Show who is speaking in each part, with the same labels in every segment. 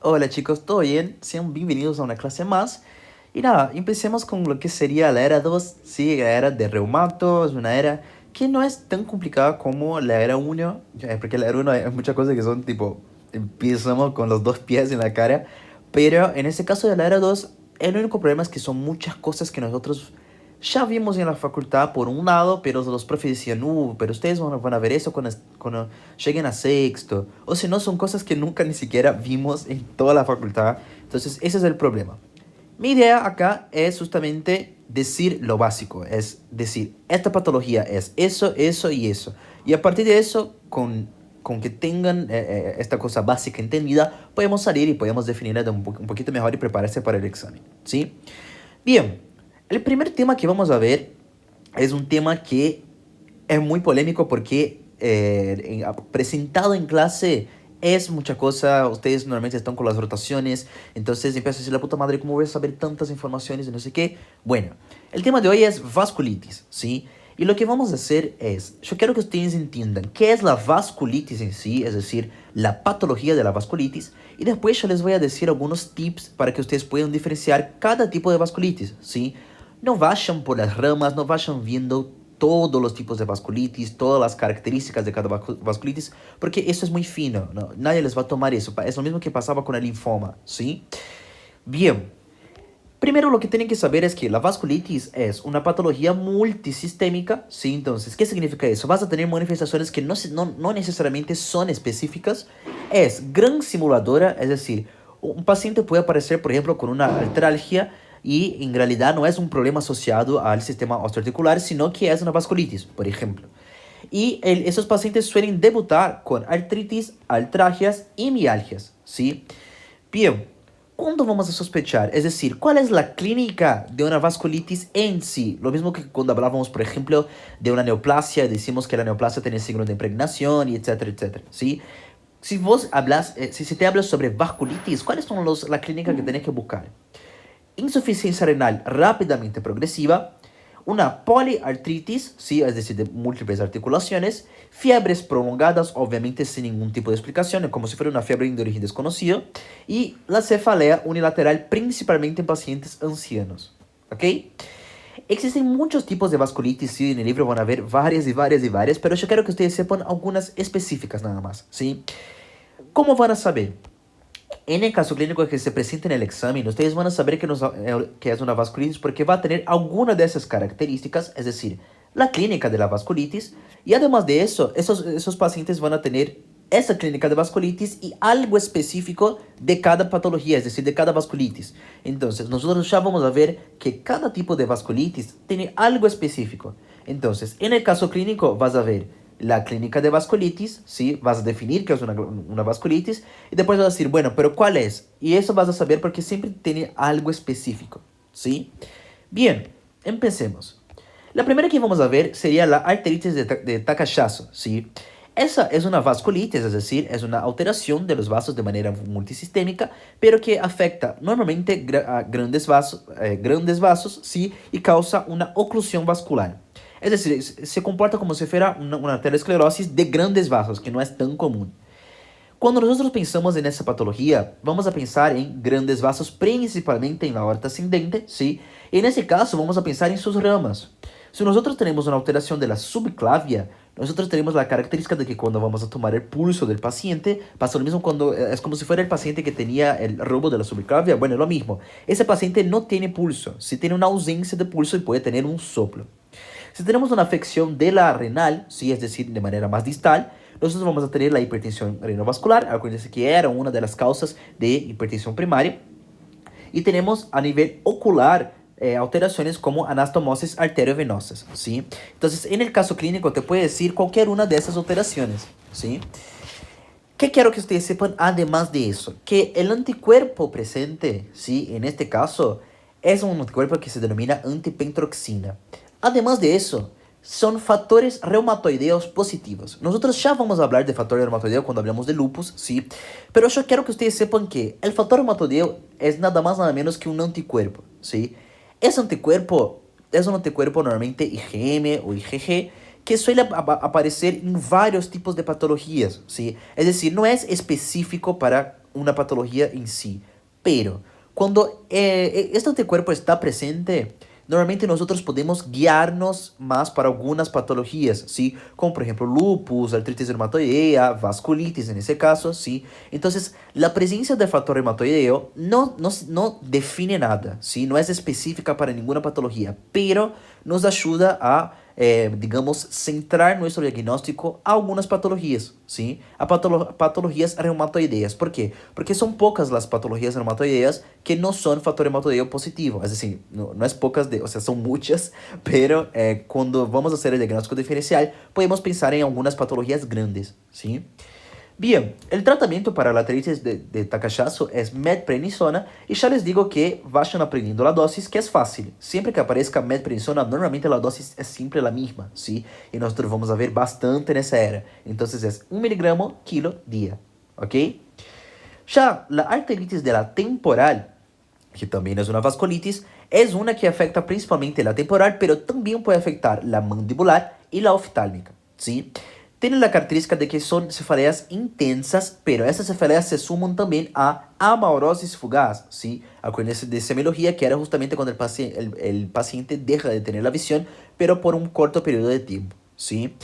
Speaker 1: Hola chicos, ¿todo bien? Sean bienvenidos a una clase más. Y nada, empecemos con lo que sería la era 2. Sí, la era de reumato, es una era que no es tan complicada como la era uno, porque la era uno hay muchas cosas que son tipo, empezamos con los dos pies en la cara, pero en este caso de la era 2, el único problema es que son muchas cosas que nosotros ya vimos en la facultad por un lado, pero los profes decían, pero ustedes van a ver eso cuando lleguen a sexto. O si no, son cosas que nunca ni siquiera vimos en toda la facultad. Entonces, ese es el problema. Mi idea acá es justamente decir lo básico, es decir, esta patología es eso, eso y eso. Y a partir de eso, con que tengan esta cosa básica entendida, podemos salir y podemos definirla de un poquito mejor y prepararse para el examen, ¿sí? Bien, el primer tema que vamos a ver es un tema que es muy polémico porque presentado en clase es mucha cosa. Ustedes normalmente están con las rotaciones, entonces empiezas a decir la puta madre, ¿cómo voy a saber tantas informaciones y no sé qué? Bueno, el tema de hoy es vasculitis, ¿sí? Y lo que vamos a hacer es, yo quiero que ustedes entiendan qué es la vasculitis en sí, es decir, la patología de la vasculitis, y después yo les voy a decir algunos tips para que ustedes puedan diferenciar cada tipo de vasculitis, ¿sí? No vayan por las ramas, no vayan viendo todos los tipos de vasculitis, todas las características de cada vasculitis, porque eso es muy fino, ¿no? Nadie les va a tomar eso. Es lo mismo que pasaba con el linfoma, ¿sí? Bien, primero lo que tienen que saber es que la vasculitis es una patología multisistémica, ¿sí? Entonces, ¿qué significa eso? Vas a tener manifestaciones que no necesariamente son específicas. Es gran simuladora, es decir, un paciente puede aparecer, por ejemplo, con una artralgia y en realidad no es un problema asociado al sistema osteoarticular, sino que es una vasculitis, por ejemplo. Y esos pacientes suelen debutar con artritis, artralgias y mialgias, ¿sí? Bien, ¿cuándo vamos a sospechar? Es decir, ¿cuál es la clínica de una vasculitis en sí? Lo mismo que cuando hablábamos, por ejemplo, de una neoplasia, decimos que la neoplasia tiene signo de impregnación y etcétera, etcétera, ¿sí? Si vos hablas, si se te habla sobre vasculitis, ¿cuáles son la clínica que tenés que buscar? Insuficiencia renal rápidamente progresiva, una poliartritis, ¿sí? Es decir, de múltiples articulaciones, fiebres prolongadas, obviamente sin ningún tipo de explicación, como si fuera una fiebre de origen desconocido, y la cefalea unilateral principalmente en pacientes ancianos. ¿Ok? Existen muchos tipos de vasculitis, sí, en el libro van a ver varias y varias y varias, pero yo quiero que ustedes sepan algunas específicas nada más, ¿sí? ¿Cómo van a saber? En el caso clínico que se presenta en el examen, ustedes van a saber que es una vasculitis porque va a tener alguna de esas características, es decir, la clínica de la vasculitis, y además de eso, esos pacientes van a tener esa clínica de vasculitis y algo específico de cada patología, es decir, de cada vasculitis. Entonces, nosotros ya vamos a ver que cada tipo de vasculitis tiene algo específico. Entonces, en el caso clínico vas a ver la clínica de vasculitis, ¿sí? Vas a definir que es una vasculitis y después vas a decir, bueno, pero ¿cuál es? Y eso vas a saber porque siempre tiene algo específico, ¿sí? Bien, empecemos. La primera que vamos a ver sería la arteritis de Takayasu, ¿sí? Esa es una vasculitis, es decir, es una alteración de los vasos de manera multisistémica, pero que afecta normalmente a grandes vasos, ¿sí? Y causa una oclusión vascular. Es decir, se comporta como si fuera una aterosclerosis de grandes vasos, que no es tan común. Cuando nosotros pensamos en esa patología, vamos a pensar en grandes vasos, principalmente en la aorta ascendente, ¿sí? Y en ese caso vamos a pensar en sus ramas. Si nosotros tenemos una alteración de la subclavia, nosotros tenemos la característica de que cuando vamos a tomar el pulso del paciente, pasa lo mismo cuando es como si fuera el paciente que tenía el robo de la subclavia. Bueno, es lo mismo. Ese paciente no tiene pulso, sí tiene una ausencia de pulso y puede tener un soplo. Si tenemos una afección de la renal, ¿sí? Es decir, de manera más distal, nosotros vamos a tener la hipertensión renovascular, acuérdense que era una de las causas de hipertensión primaria. Y tenemos a nivel ocular alteraciones como anastomosis arteriovenosas, ¿sí? Entonces, en el caso clínico te puede decir cualquier una de esas alteraciones, ¿sí? ¿Qué quiero que ustedes sepan además de eso? Que el anticuerpo presente, ¿sí? En este caso, es un anticuerpo que se denomina antipentroxina. Además de eso, son factores reumatoideos positivos. Nosotros ya vamos a hablar de factor reumatoideo cuando hablamos de lupus, ¿sí? Pero yo quiero que ustedes sepan que el factor reumatoideo es nada más nada menos que un anticuerpo, ¿sí? Ese anticuerpo es un anticuerpo normalmente IgM o IgG que suele aparecer en varios tipos de patologías, ¿sí? Es decir, no es específico para una patología en sí. Pero cuando este anticuerpo está presente, normalmente nosotros podemos guiarnos más para algunas patologías, ¿sí? Como por ejemplo lupus, artritis reumatoidea, vasculitis en ese caso, ¿sí? Entonces, la presencia del factor reumatoideo no define nada, ¿sí? No es específica para ninguna patología, pero nos ayuda a, digamos, centrar nuestro diagnóstico a algunas patologías, ¿sí? A patologías reumatoideas. ¿Por qué? Porque son pocas las patologías reumatoideas que no son factor reumatoideo positivo. Es decir, no es pocas, o sea, son muchas, pero cuando vamos a hacer el diagnóstico diferencial, podemos pensar en algunas patologías grandes, ¿sí? Bien, el tratamiento para la artritis de Takayasu es medprednisona y ya les digo que vayan aprendiendo la dosis, que es fácil. Siempre que aparezca medprednisona, normalmente la dosis es siempre la misma, ¿sí? Y nosotros vamos a ver bastante en esa era. Entonces es 1 miligramo kilo día, ¿ok? Ya la arteritis de la temporal, que también es una vasculitis, es una que afecta principalmente la temporal, pero también puede afectar la mandibular y la oftálmica, ¿sí? Tienen la característica de que son cefaleas intensas, pero esas cefaleas se suman también a amaurosis fugaz, ¿sí? Acuérdense de semiología, que era justamente cuando el paciente deja de tener la visión, pero por un corto periodo de tiempo, ¿sí?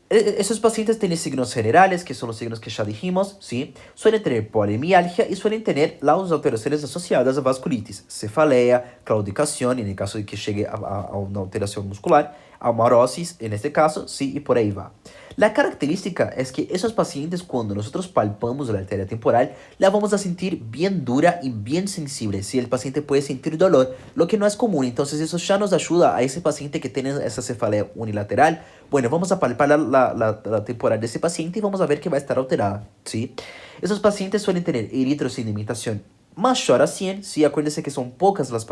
Speaker 1: Esos pacientes tienen signos generales, que son los signos que ya dijimos, ¿sí? Suelen tener polimialgia y suelen tener las alteraciones asociadas a vasculitis, cefalea, claudicación, en el caso de que llegue a una alteración muscular, amaurosis, en este caso, sí, y por ahí va. La característica es que esos pacientes, cuando nosotros palpamos la arteria temporal, la vamos a sentir bien dura y bien sensible. Si el paciente puede sentir dolor, lo que no es común, entonces eso ya nos ayuda a ese paciente que tiene esa cefalea unilateral. Bueno, vamos a palpar la temporal de ese paciente y vamos a ver que va a estar alterada, ¿sí? Esos pacientes suelen tener eritrosedimentación mayor a 100, sí, acuérdense que son pocas las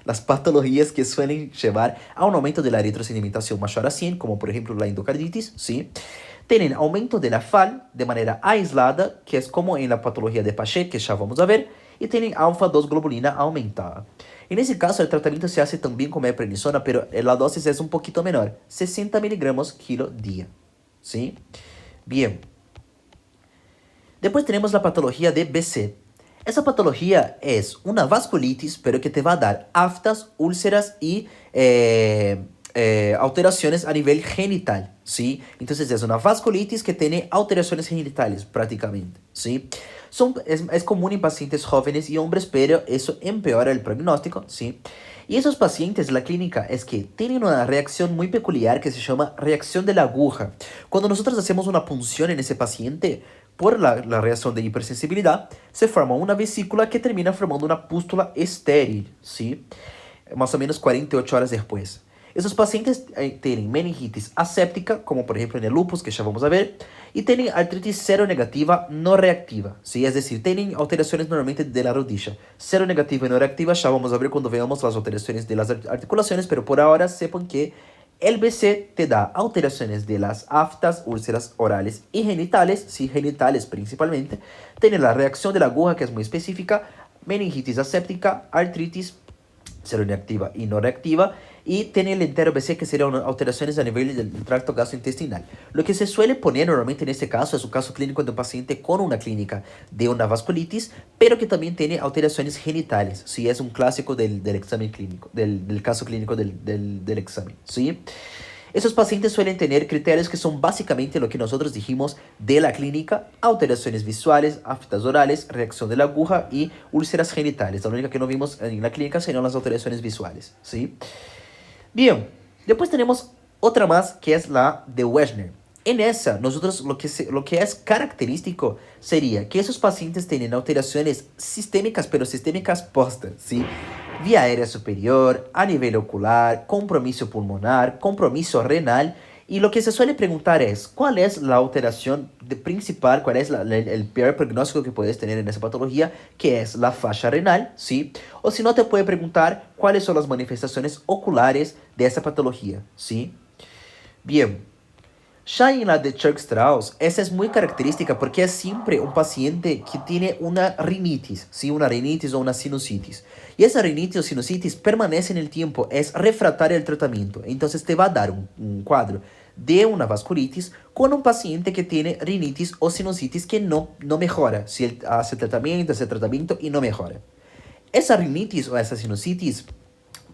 Speaker 1: las patologías que suelen llevar a un aumento de la eritrosedimentación mayor a 100, como por ejemplo la endocarditis, sí. Tienen aumento de la FAL de manera aislada, que es como en la patología de Paget, que ya vamos a ver, y tienen alfa-2 globulina aumentada. En ese caso, el tratamiento se hace también con meprednisona, pero la dosis es un poquito menor, 60 miligramos kilo día, ¿sí? Bien. Después tenemos la patología de BC. Esa patología es una vasculitis, pero que te va a dar aftas, úlceras y alteraciones a nivel genital, ¿sí? Entonces es una vasculitis que tiene alteraciones genitales prácticamente, ¿sí? Es común en pacientes jóvenes y hombres, pero eso empeora el pronóstico, ¿sí? Y esos pacientes, la clínica es que tienen una reacción muy peculiar que se llama reacción de la aguja. Cuando nosotros hacemos una punción en ese paciente, por la reacción de hipersensibilidad, se forma una vesícula que termina formando una pústula estéril, ¿sí? Más o menos 48 horas después. Esos pacientes tienen meningitis aséptica, como por ejemplo en el lupus, que ya vamos a ver, y tienen artritis seronegativa no reactiva, ¿sí? Es decir, tienen alteraciones normalmente de la rodilla. Seronegativa y no reactiva ya vamos a ver cuando veamos las alteraciones de las articulaciones, pero por ahora sepan que el BC te da alteraciones de las aftas, úlceras orales y genitales, sí, genitales principalmente. Tiene la reacción de la aguja, que es muy específica, meningitis aséptica, artritis seroreactiva y no reactiva, y tiene el entero BC, que serían alteraciones a nivel del tracto gastrointestinal. Lo que se suele poner normalmente en este caso es un caso clínico de un paciente con una clínica de una vasculitis, pero que también tiene alteraciones genitales, ¿sí? Es un clásico del examen clínico, del caso clínico del examen, ¿sí? Esos pacientes suelen tener criterios que son básicamente lo que nosotros dijimos de la clínica: alteraciones visuales, aftas orales, reacción de la aguja y úlceras genitales. La única que no vimos en la clínica serían las alteraciones visuales, ¿sí? Bien, después tenemos otra más, que es la de Wechsner. En esa, nosotros lo que es característico sería que esos pacientes tienen alteraciones sistémicas, pero sistémicas postas, ¿sí? Vía aérea superior, a nivel ocular, compromiso pulmonar, compromiso renal. Y lo que se suele preguntar es, ¿cuál es la alteración principal? ¿Cuál es el peor pronóstico que puedes tener en esa patología? Que es la falla renal, ¿sí? O si no, te puede preguntar cuáles son las manifestaciones oculares de esa patología, ¿sí? Bien. Ya en la de Church-Strauss, esa es muy característica porque es siempre un paciente que tiene una rinitis, ¿sí? Una rinitis o una sinusitis. Y esa rinitis o sinusitis permanece en el tiempo, es refractaria al tratamiento. Entonces te va a dar un cuadro de una vasculitis con un paciente que tiene rinitis o sinusitis que no mejora. Si él hace tratamiento y no mejora. Esa rinitis o esa sinusitis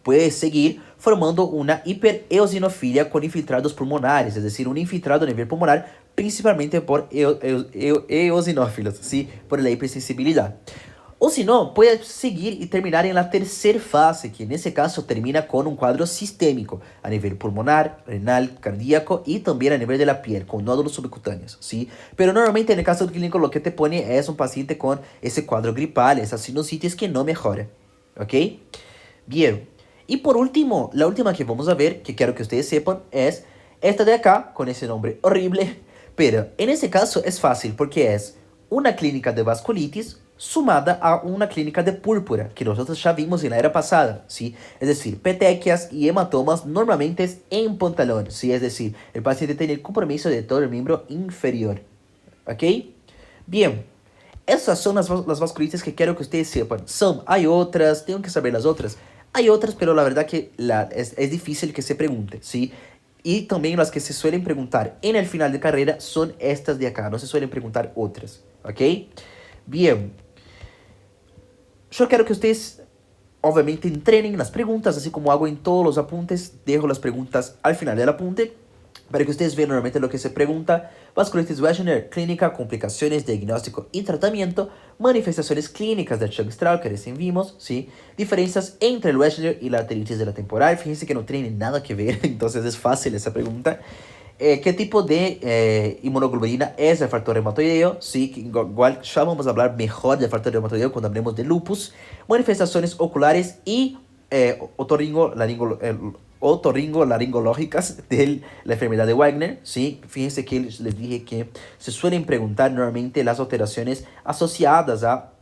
Speaker 1: puede seguir formando una hipereosinofilia con infiltrados pulmonares, es decir, un infiltrado a nivel pulmonar principalmente por eosinófilos, ¿sí? Por la hipersensibilidad. O si no, puede seguir y terminar en la tercera fase, que en ese caso termina con un cuadro sistémico a nivel pulmonar, renal, cardíaco y también a nivel de la piel, con nódulos subcutáneos, ¿sí? Pero normalmente en el caso clínico lo que te pone es un paciente con ese cuadro gripal, esa sinusitis que no mejora, ¿ok? Bien. Y por último, la última que vamos a ver, que quiero que ustedes sepan, es esta de acá, con ese nombre horrible, pero en ese caso es fácil porque es una clínica de vasculitis sumada a una clínica de púrpura, que nosotros ya vimos en la era pasada, ¿sí? Es decir, petequias y hematomas normalmente es en pantalón, ¿sí? Es decir, el paciente tiene el compromiso de todo el miembro inferior, ¿ok? Bien, esas son las vasculitis que quiero que ustedes sepan. Hay otras, tengo que saber las otras. Hay otras, pero la verdad que es difícil que se pregunte, ¿sí? Y también las que se suelen preguntar en el final de carrera son estas de acá, no se suelen preguntar otras, ¿ok? Bien, yo quiero que ustedes obviamente entrenen las preguntas, así como hago en todos los apuntes, dejo las preguntas al final del apunte para que ustedes vean normalmente lo que se pregunta: vasculitis Wegener, clínica, complicaciones, diagnóstico y tratamiento, manifestaciones clínicas del Churg-Strauss que recién vimos, ¿sí? Diferencias entre el Wegener y la arteritis de la temporal. Fíjense que no tienen nada que ver, entonces es fácil esa pregunta. ¿Qué tipo de inmunoglobulina es el factor reumatoideo? Sí, que igual ya vamos a hablar mejor del factor reumatoideo cuando hablemos de lupus. Manifestaciones oculares y otorrinolaringológicas de la enfermedad de Wegener, ¿sí? Fíjense que les dije que se suelen preguntar normalmente las alteraciones asociadas a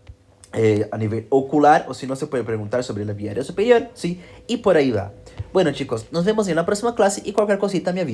Speaker 1: nivel ocular, o si no se puede preguntar sobre la vía aérea superior, ¿sí? Y por ahí va. Bueno chicos, nos vemos en la próxima clase y cualquier cosita me avisa.